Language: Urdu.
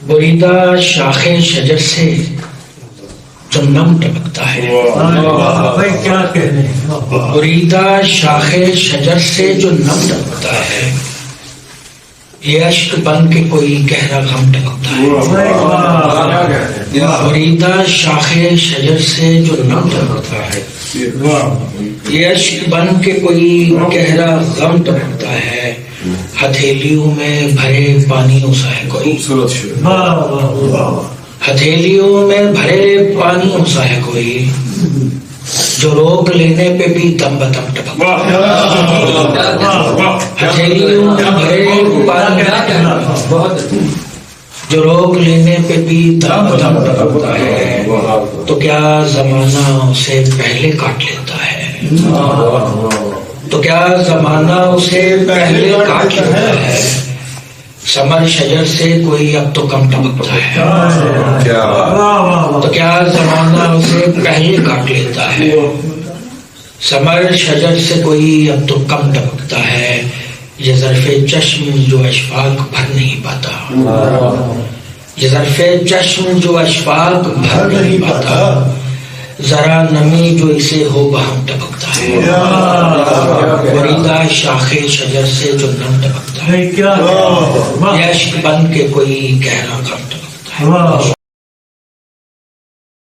بریدہ شاخ شجر سے جو نم ٹپکتا ہے، کیا کہنے، بریدہ شاخ شجر سے جو نم ٹپکتا ہے، یہ اشک بن کے کوئی گہرا غم ٹپکتا ہے۔ بریدہ شاخ شجر سے جو نم ٹپکتا ہے، یہ اشک بن کے کوئی گہرا غم ٹپکتا ہے، ہتھیلیوں میں بھرے پانیوں سا ہے کوئی، ہتھیلیوں میں بھرے پانیوں سا ہے کوئی، جو روک لینے پہ بھی دم بدم ٹپکتا ہے۔ ہتھیلیوں میں بھرے پانیوں، جو روک لینے پہ بھی دم بدم ٹپکتا ہے، تو کیا زمانہ اسے پہلے کاٹ لیتا ہے، تو کیا زمانہ اسے پہلے کاٹ لیتا ہے، ثمر شجر سے کوئی اب تو کم ٹپکتا ہے، تو کیا زمانہ اسے پہلے کاٹ لیتا ہے، ثمر شجر سے کوئی اب تو کم ٹپکتا ہے، یہ ظرف چشم جو اشفاق بھر نہیں پاتا، یہ ظرف چشم جو اشفاق بھر نہیں پاتا، ذرا نمی جو اسے ہو بہم ٹپکتا ہے، بریدہ شاخ شجر سے جو نم ٹپکتا ہے، یہ اشک بن کے کوئی گہرا غم ٹپکتا ہے۔